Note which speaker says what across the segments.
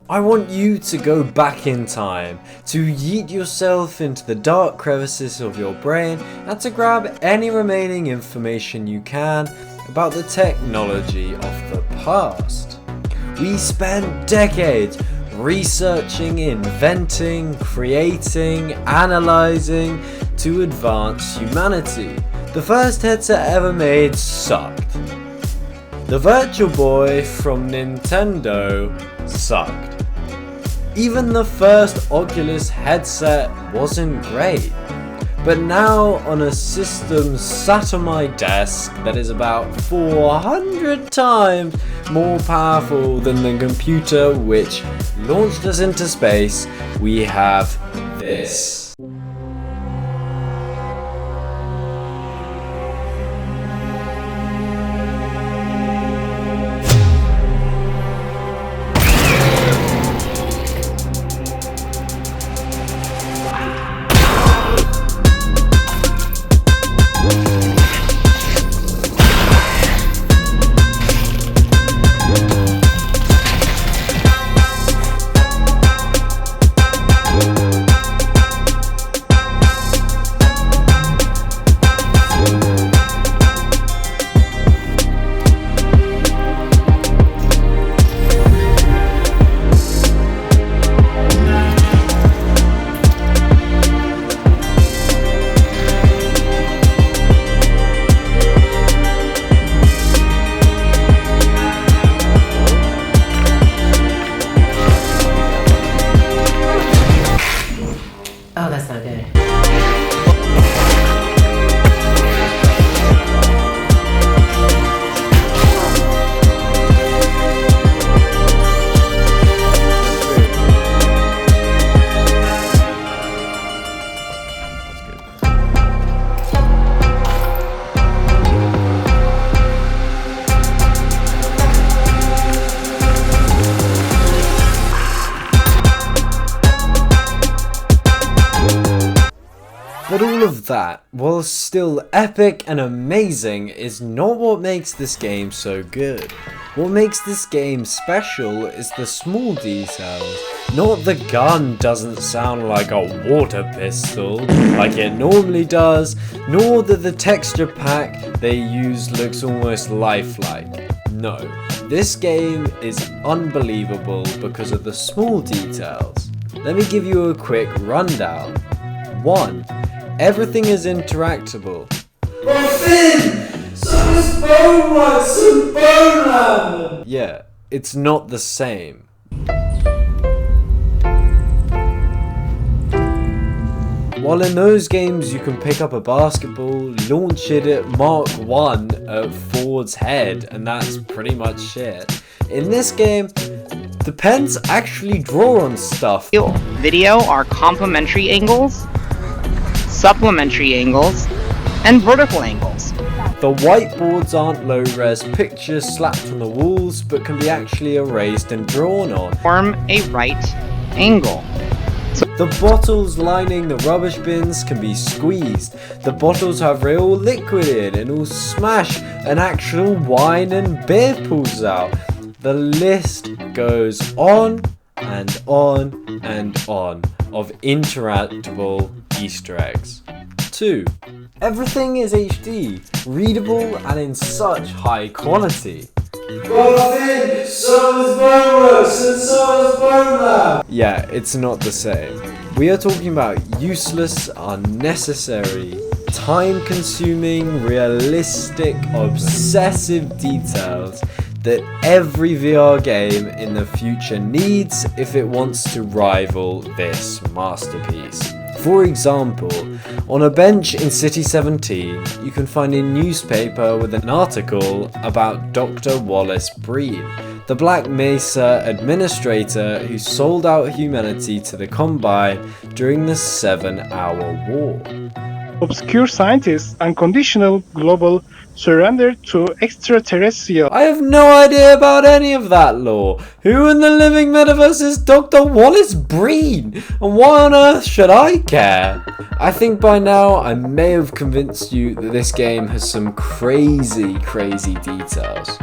Speaker 1: I want you to go back in time, to yeet yourself into the dark crevices of your brain and to grab any remaining information you can about the technology of the past. We spent decades researching, inventing, creating, analysing to advance humanity. The first headset ever made sucked. The Virtual Boy from Nintendo sucked. Even the first Oculus headset wasn't great. But now on a system sat on my desk that is about 400 times more powerful than the computer which launched us into space, we have this.
Speaker 2: Oh, that's not good.
Speaker 1: But all of that, while still epic and amazing, is not what makes this game so good. What makes this game special is the small details. Not the gun doesn't sound like a water pistol, like it normally does, nor that the texture pack they use looks almost lifelike. No, this game is unbelievable because of the small details. Let me give you a quick rundown. 1. Everything is interactable.
Speaker 3: But Finn! So is Bone Wax and Boneland!
Speaker 1: Yeah, it's not the same. While in those games you can pick up a basketball, launch it at Mark 1 at Ford's head, and that's pretty much it. In this game, the pens actually draw on stuff.
Speaker 4: Video are complementary angles, supplementary angles, and vertical angles.
Speaker 1: The whiteboards aren't low-res pictures slapped on the walls, but can be actually erased and drawn on.
Speaker 4: Form a right angle.
Speaker 1: The bottles lining the rubbish bins can be squeezed. The bottles have real liquid in and will smash and actual wine and beer pulls out. The list goes on and on and on of interactable Easter eggs. 2. Everything is HD, readable and in such high quality.
Speaker 3: But Finn! So is Bone Wax and so is Boneland!
Speaker 1: Yeah, it's not the same. We are talking about useless, unnecessary, time-consuming, realistic, obsessive details that every VR game in the future needs if it wants to rival this masterpiece. For example, on a bench in City 17, you can find a newspaper with an article about Dr. Wallace Breen, the Black Mesa administrator who sold out humanity to the Combine during the 7-hour war.
Speaker 5: Obscure scientists and conditional global surrender to extraterrestrial.
Speaker 1: I have no idea about any of that lore. Who in the living metaverse is Dr. Wallace Breen? And why on earth should I care? I think by now I may have convinced you that this game has some crazy details.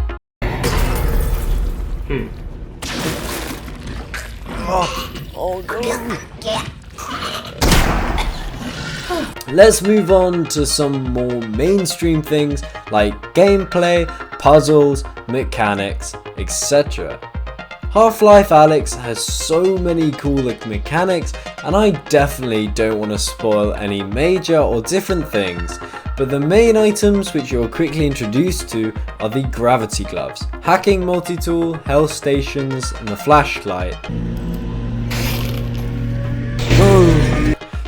Speaker 1: Let's move on to some more mainstream things like gameplay, puzzles, mechanics, etc. Half-Life Alyx has so many cool mechanics, and I definitely don't want to spoil any major or different things, but the main items which you're quickly introduced to are the gravity gloves, hacking multi-tool, health stations, and the flashlight.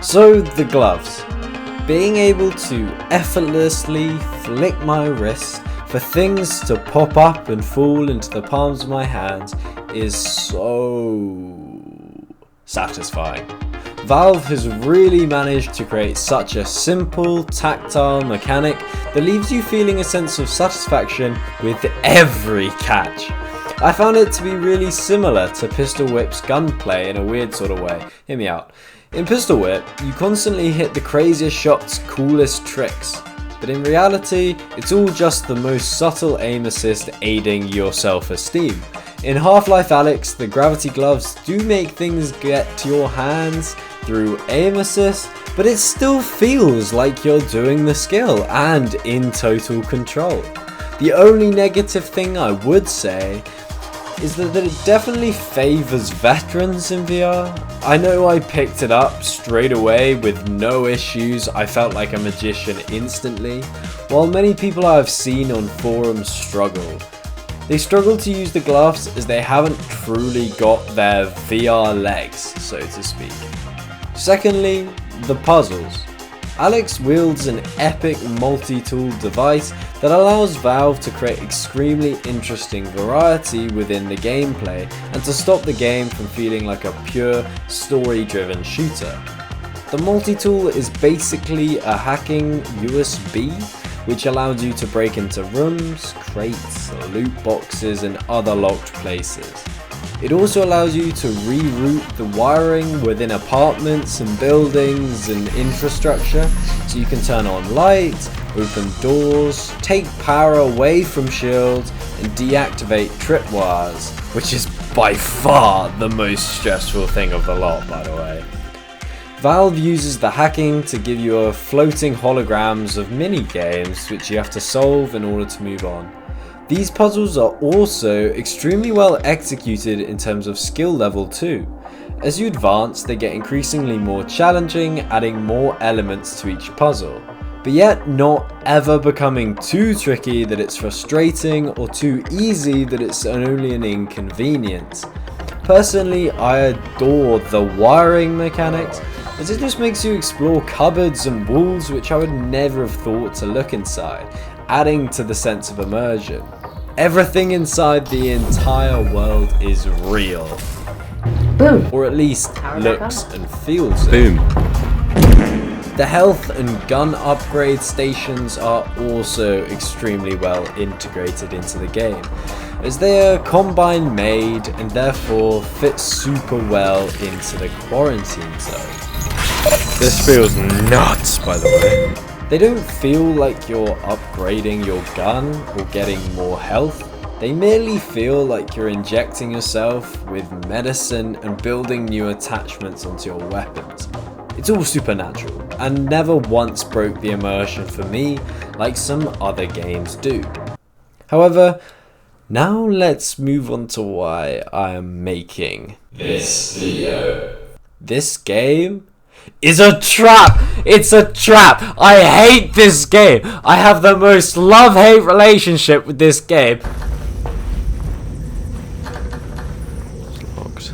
Speaker 1: So the gloves. Being able to effortlessly flick my wrist for things to pop up and fall into the palms of my hands is so satisfying. Valve has really managed to create such a simple, tactile mechanic that leaves you feeling a sense of satisfaction with every catch. I found it to be really similar to Pistol Whip's gunplay in a weird sort of way. Hear me out. In Pistol Whip, you constantly hit the craziest shots, coolest tricks. But in reality, it's all just the most subtle aim assist aiding your self-esteem. In Half-Life Alyx, the gravity gloves do make things get to your hands through aim assist, but it still feels like you're doing the skill and in total control. The only negative thing I would say is that it definitely favours veterans in VR. I know I picked it up straight away with no issues. I felt like a magician instantly, while many people I've seen on forums struggle. They struggle to use the gloves as they haven't truly got their VR legs, so to speak. Secondly, the puzzles. Alyx wields an epic multi-tool device that allows Valve to create extremely interesting variety within the gameplay and to stop the game from feeling like a pure story-driven shooter. The multi-tool is basically a hacking USB which allows you to break into rooms, crates, loot boxes and other locked places. It also allows you to reroute the wiring within apartments and buildings and infrastructure, so you can turn on lights, open doors, take power away from shields and deactivate tripwires, which is by far the most stressful thing of the lot, by the way. Valve uses the hacking to give you a floating holograms of mini games which you have to solve in order to move on. These puzzles are also extremely well executed in terms of skill level too. As you advance, they get increasingly more challenging, adding more elements to each puzzle, but yet not ever becoming too tricky that it's frustrating or too easy that it's only an inconvenience. Personally, I adore the wiring mechanics, as it just makes you explore cupboards and walls which I would never have thought to look inside, adding to the sense of immersion. Everything inside the entire world is real.
Speaker 2: Boom.
Speaker 1: Or at least
Speaker 2: Power
Speaker 1: looks
Speaker 2: back on.
Speaker 1: and feels it.
Speaker 6: Boom.
Speaker 1: The health and gun upgrade stations are also extremely well integrated into the game, as they are combine made and therefore fit super well into the quarantine zone.
Speaker 6: This feels nuts, by the way.
Speaker 1: They don't feel like you're upgrading your gun or getting more health. They merely feel like you're injecting yourself with medicine and building new attachments onto your weapons. It's all supernatural and never once broke the immersion for me like some other games do. However, now let's move on to why I am making this video. This game is a trap! It's a trap! I hate this game! I have the most love-hate relationship with this game.
Speaker 6: Locked.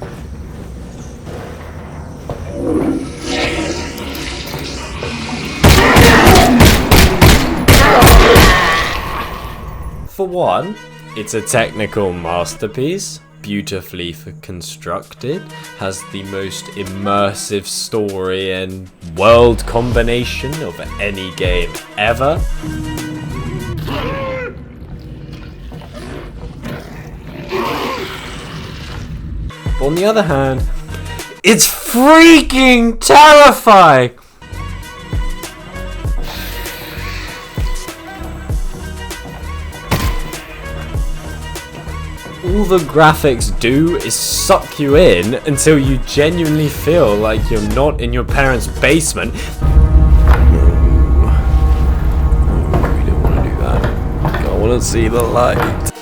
Speaker 1: For one, it's a technical masterpiece, beautifully constructed, has the most immersive story and world combination of any game ever. But on the other hand, it's freaking terrifying! all the graphics do is suck you in until you genuinely feel like you're not in your parents' basement. We don't want to do that. I want to see the light.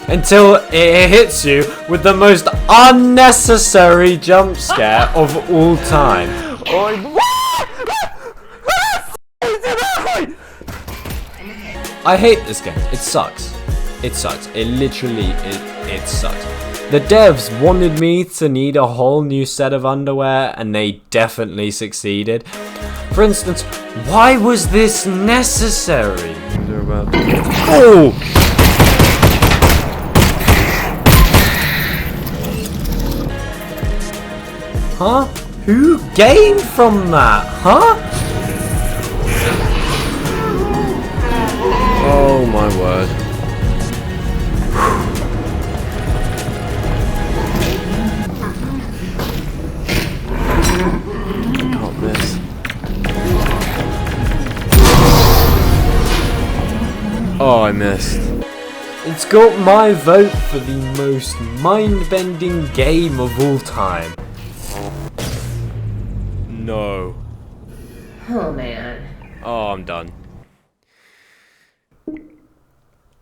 Speaker 1: Until it hits you with the most unnecessary jump scare of all time. I hate this game. It sucks. It sucks. It literally, it sucks. The devs wanted me to need a whole new set of underwear, and they definitely succeeded. For instance, why was this necessary? Oh! Huh? Who gained from that? Huh?
Speaker 6: Oh my word. Can't miss. Oh, I missed.
Speaker 1: It's got my vote for the most mind-bending game of all time. No.
Speaker 2: Oh man.
Speaker 6: Oh, I'm done.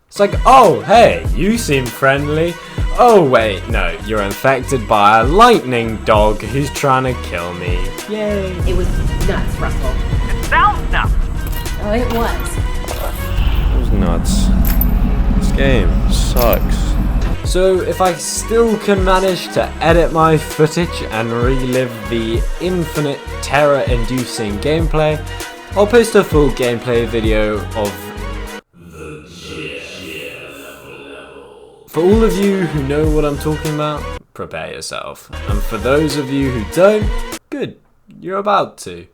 Speaker 1: It's like, oh, hey, you seem friendly. Oh, wait, no, you're infected by a lightning dog who's trying to kill me. Yay.
Speaker 2: It was nuts, Russell.
Speaker 7: Sounds nuts.
Speaker 2: Oh, it was.
Speaker 6: It was nuts. This game sucks.
Speaker 1: So, if I still can manage to edit my footage and relive the infinite terror-inducing gameplay, I'll post a full gameplay video of For all of you who know what I'm talking about, prepare yourself. And for those of you who don't, good, you're about to.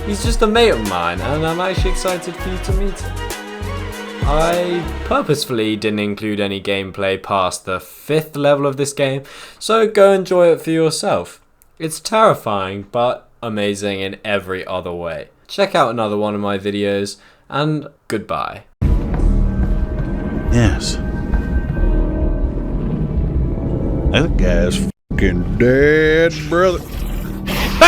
Speaker 1: He's just a mate of mine, and I'm actually excited for you to meet him. I purposefully didn't include any gameplay past the 5th level of this game, so go enjoy it for yourself. It's terrifying, but amazing in every other way. Check out another one of my videos, and goodbye.
Speaker 8: Yes. That guy's fucking dead, brother.